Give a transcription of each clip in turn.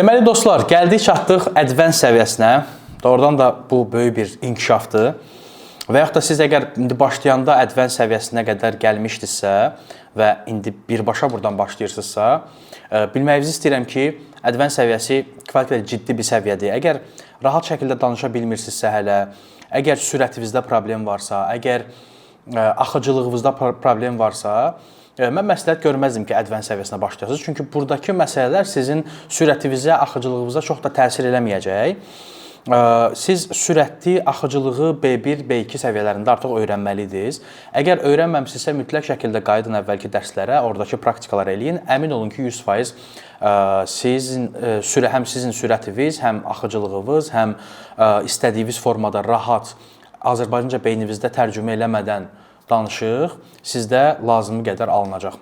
Deməli dostlar, gəldik çatdıq advanced səviyyəsinə. Doğrudan da bu böyük bir inkişafdır. Və yaxud da siz əgər indi başlayanda advanced səviyyəsinə qədər gəlmişdinizsə və indi birbaşa buradan başlayırsınızsa, bilməyinizi istəyirəm ki, advanced səviyyəsi kifayət qədər ciddi bir səviyyədir. Əgər rahat şəkildə danışa bilmirsinizsə hələ, əgər sürətinizdə problem varsa, əgər axıcılığınızda problem varsa, mən məsləhət görməzdim ki, advanced səviyyəsinə başlayasınız. Çünki buradakı məsələlər sizin sürətinizə, axıcılığınıza çox da təsir eləməyəcək. Siz sürətli axıcılığı B1, B2 səviyyələrində artıq öyrənməliydiniz. Əgər öyrənməmisinizsə, mütləq şəkildə qayıdın əvvəlki dərslərə, oradakı praktikalar eləyin. Əmin olun ki, 100% həm sizin sürətiniz, həm axıcılığınız, həm istədiyiniz formada rahat Azərbaycanca beyninizdə tərcümə eləmədən danışıq, sizdə lazımi qədər alınacaq.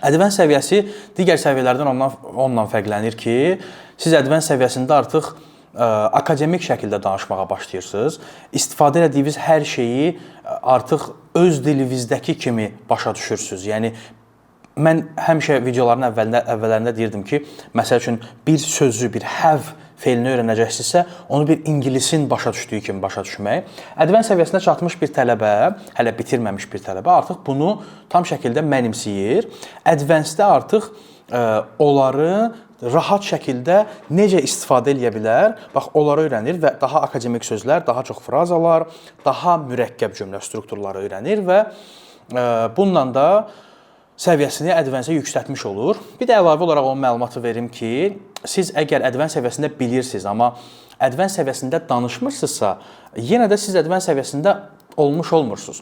Advanced səviyyəsi digər səviyyələrdən ondan fərqlənir ki, siz advanced səviyyəsində artıq akademik şəkildə danışmağa başlayırsınız. İstifadə etdiyiniz hər şeyi artıq öz dilinizdəki kimi başa düşürsünüz. Yəni, mən həmişə videoların əvvəllərində deyirdim ki, məsəl üçün bir sözü, bir have feilini öyrənəcəksinizsə, onu bir ingilisin başa düşdüyü kimi başa düşmək. Advanced səviyyəsinə çatmış bir tələbə, hələ bitirməmiş bir tələbə artıq bunu tam şəkildə mənimsəyir. Advanced-də artıq onları rahat şəkildə necə istifadə edə bilər, bax, onları öyrənir və daha akademik sözlər, daha çox frazalar, daha mürəkkəb cümlə strukturları öyrənir və bununla da səviyyəsini advanced-ə yüksəltmiş olur. Bir də əlavə olaraq o məlumatı verim ki, siz əgər advanced səviyyəsində bilirsiniz, amma advanced səviyyəsində danışmırsınızsa, yenə də siz advanced səviyyəsində olmuş olmursunuz.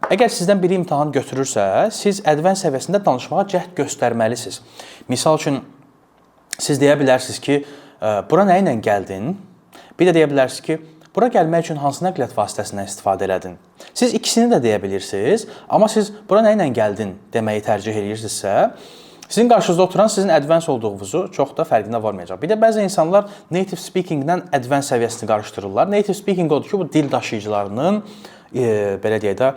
Əgər sizdən biri imtahan götürürsə, siz advanced səviyyəsində danışmağa cəhd göstərməlisiniz. Misal üçün, siz deyə bilərsiniz ki, bura nə ilə gəldin? Bir də deyə bilərsiniz ki, bura gəlmək üçün hansı nəqliyyat vasitəsindən istifadə elədin? Siz ikisini də deyə bilirsiniz, amma siz bura nə ilə gəldin deməyi tərcih edirsinizsə, sizin qarşınızda oturan sizin advanced olduğunuzu çox da fərqinə varmayacaq. Bir də bəzi insanlar native speaking-lə advanced səviyyəsini qarışdırırlar. Native speaking odur ki, bu dil daşıyıcılarının, belə deyək də,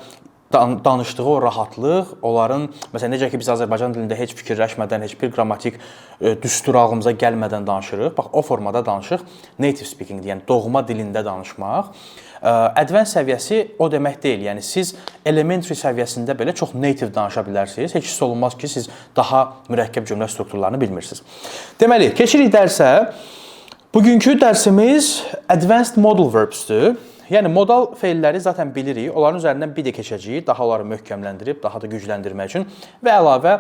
danışdığı o rahatlıq, onların, məsələn, necə ki, biz Azərbaycan dilində heç fikirləşmədən, heç bir qrammatik düstur ağlımıza gəlmədən danışırıq. Bax, o formada danışıq native speaking-dir, yəni doğma dilində danışmaq. Advanced səviyyəsi o demək deyil, yəni siz elementary səviyyəsində belə çox native danışa bilərsiniz. Heç hiss olunmaz ki, siz daha mürəkkəb cümlə strukturlarını bilmirsiniz. Deməli, keçirik dərsə. Bugünkü dərsimiz advanced modal verbs'dür. Yəni, modal feilləri zaten bilirik. Onların üzərindən bir də keçəcəyik, daha onları möhkəmləndirib, daha da gücləndirmək üçün və əlavə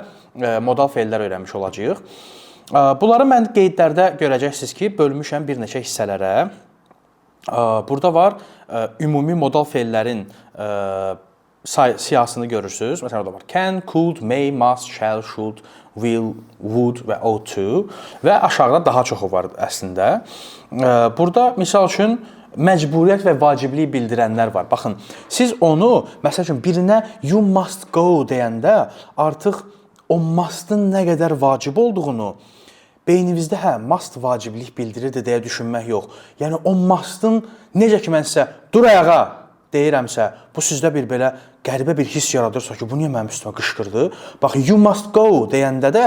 modal feillər öyrənmiş olacağıq. Bunları mən qeydlərdə görəcəksiniz ki, bölmüşəm bir neçə hissələrə. Burada var, ümumi modal feillərin siyahısını görürsünüz. Məsələn, orada var can, could, may, must, shall, should, will, would və ought to və aşağıda daha çoxu var əslində. Burada, misal üçün, məcburiyyət və vacibliyi bildirənlər var. Baxın, siz onu, məsəl üçün, birinə you must go deyəndə artıq o must'ın nə qədər vacib olduğunu beyninizdə must vaciblik bildirirdi deyə düşünmək yox. Yəni, o must'ın necə ki, mən sizə dur ayağa deyirəmsə, bu sizdə bir belə qəribə bir hiss yaradırsa ki, bu niyə mənim üstümə qışqırdı? Bax, you must go deyəndə də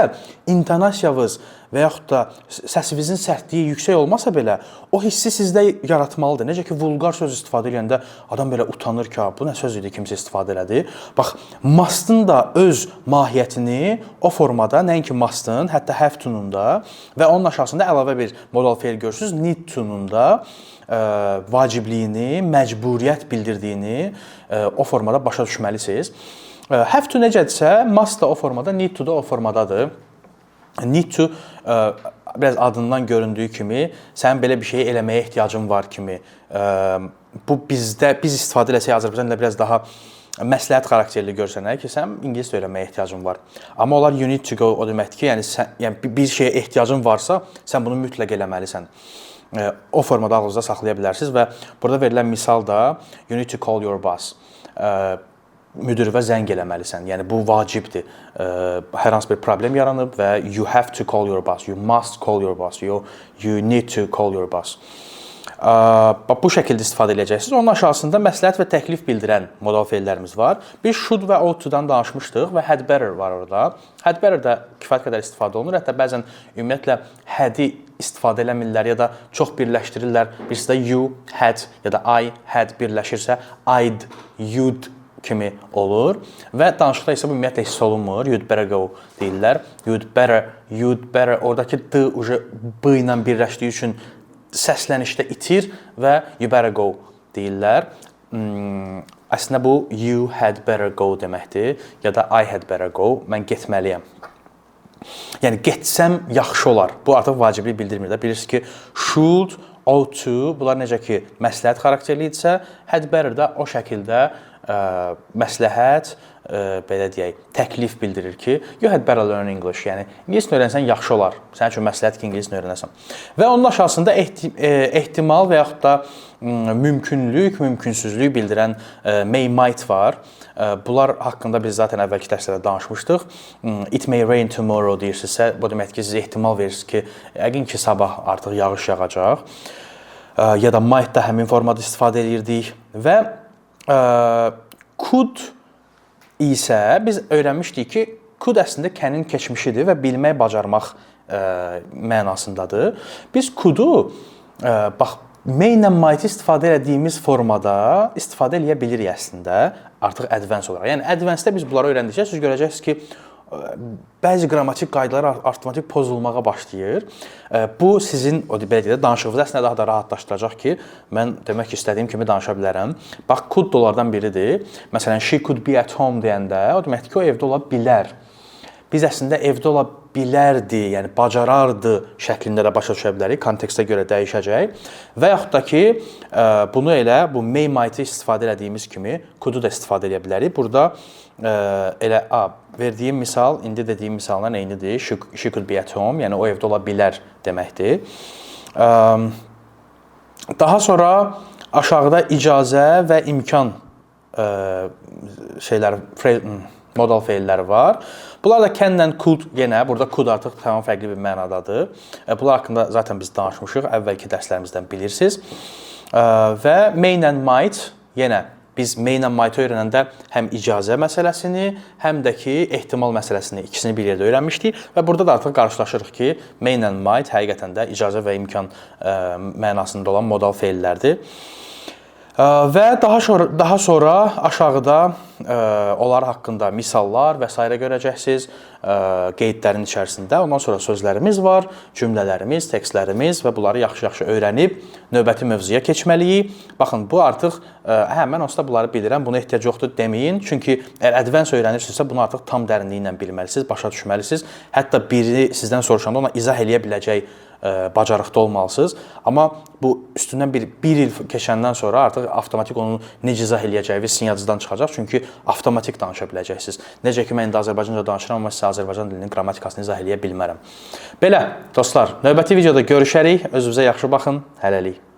intonasiyavız və yaxud da səsinizin sərtliyi yüksək olmasa belə, o hissi sizdə yaratmalıdır. Necə ki, vulqar söz istifadə edəndə adam belə utanır ki, bu nə söz idi, kimsə istifadə elədi. Bax, must'ın da öz mahiyyətini o formada, nəinki must'ın, hətta have to-nun da və onun aşağısında əlavə bir modal feil görürsünüz, need to-nun da vacibliyini, məcburiyyət bildirdiyini o formada başa düşməlisiniz. Have to necədirsə, must da o formada, need to da o formadadır. Need to, biraz adından göründüyü kimi, sənin belə bir şey eləməyə ehtiyacın var kimi. Bu biz istifadə eləsək Azərbaycan ilə biraz daha məsləhət xarakterli görsənək ki, sən ingilis öyrənməyə ehtiyacın var. Amma onlar you need to go o deməkdir ki, yəni bir şeyə ehtiyacın varsa, sən bunu mütləq eləməlisən. O formada ağlınızda saxlaya bilərsiniz və burada verilən misal da you need to call your boss. Müdirivə zəng eləməlisən. Yəni, bu vacibdir. Hər hansı bir problem yaranıb və you have to call your boss. You must call your boss. You need to call your boss. Bu şəkildə istifadə edəcəksiniz. Onun aşağısında məsləhət və təklif bildirən modal feillərimiz var. Biz should və ought to-dan danışmışdıq və had better var orada. Had better də kifayət qədər istifadə olunur. Hətta bəzən ümumiyyətlə had-i istifadə eləmirlər ya da çox birləşdirirlər. Birisi də you, had ya da I, had birləşirsə I'd, you'd kimi olur və danışıqda isə bu ümumiyyətlə hiss olunmur. You'd better go deyirlər. You'd better. Oradakı d b ilə birləşdiyi üçün səslənişdə itir və you better go deyirlər. Əslində bu you had better go deməkdir ya da I had better go. Mən getməliyəm. Yəni getsəm yaxşı olar. Bu artıq vaciblik bildirmir də. Bilirsiniz ki, should, ought to bunlar necə ki məsləhət xarakterli idisə, had better də o şəkildə məsləhət, belə deyək, təklif bildirir ki, you had better learn English. Yəni ingiliscə öyrənsən yaxşı olar. Sənin üçün məsləhət ki, ingiliscə öyrənəsən. Və onun aşağısında ehtimal və yaxud da mümkünlük, mümkünsüzlük bildirən may, might var. Bunlar haqqında biz zaten əvvəlki dərslərdə danışmışdıq. It may rain tomorrow deyirsinizsə, bu demək ki, siz ehtimal verirsiniz ki, yəqin ki, sabah artıq yağış yağacaq. Ya da might da həmin formada istifadə edirdik. Və could isə biz öyrənmişdik ki, could əslində can'in keçmişidir və bilmək, bacarmaq mənasındadır. Biz could'u bax may ilə might istifadə etdiyimiz formada istifadə edə bilirik əslində artıq advanced olaraq. Yəni advanced-də biz bunları öyrəndikcə siz görəcəksiniz ki, bəzi qrammatik qaydalar avtomatik pozulmağa başlayır. Bu sizin o belə deyək, danışığınızı əslində daha da rahatlaşdıracaq ki, mən demək istədiyim kimi danışa bilərəm. Bax, could onlardan biridir. Məsələn, she could be at home deyəndə, o deməkdir ki, o evdə ola bilər. Biz əslində evdə ola bilərdi, yəni bacarardı şəklində də başa düşə bilərik, kontekstə görə dəyişəcək. Və yaxud da ki, bunu elə bu may, might-i istifadə etdiyimiz kimi could'u da istifadə edə bilərik. Burada elə verdiyim misal, indi dediyim misallar eynidir. She could be at home, yəni o evdə ola bilər deməkdir. Daha sonra aşağıda icazə və imkan modal feilləri var. Bunlar da can-lə could, yenə burada could artıq tamam fərqli bir mənadadır. Bunlar haqqında zaten biz danışmışıq, əvvəlki dərslərimizdən bilirsiniz. Və may ilə might, yenə biz may ilə might öyrənəndə həm icazə məsələsini, həm də ki ehtimal məsələsini ikisini bir yerdə öyrənmişdik və burada da artıq qarşılaşırıq ki, may ilə might həqiqətən də icazə və imkan mənasında olan modal feillərdir. Və daha sonra aşağıda onlar haqqında misallar və s. görəcəksiniz qeydlərin içərisində. Ondan sonra sözlərimiz var, cümlələrimiz, tekstlərimiz və bunları yaxşı-yaxşı öyrənib növbəti mövzuya keçməliyik. Baxın, bu artıq, mən onsuz da bunları bilirəm, buna ehtiyac yoxdur deməyin. Çünki əgər advanced öyrənirsinizsə, bunu artıq tam dərinliyi ilə bilməlisiniz, başa düşməlisiniz. Hətta biri sizdən soruşanda ona izah eləyə biləcək bacarıqda olmalısınız. Amma bu üstündən bir il keçəndən sonra artıq avtomatik onu necə izah eləyəcəyiniz sizin yadınızdan çıxacaq. Çünki avtomatik danışa biləcəksiniz. Necə ki, mən indi Azərbaycanca danışıram, amma sizə Azərbaycan dilinin qrammatikasını izah eləyə bilmərəm. Belə, dostlar, növbəti videoda görüşərik. Özünüzə yaxşı baxın. Hələlik.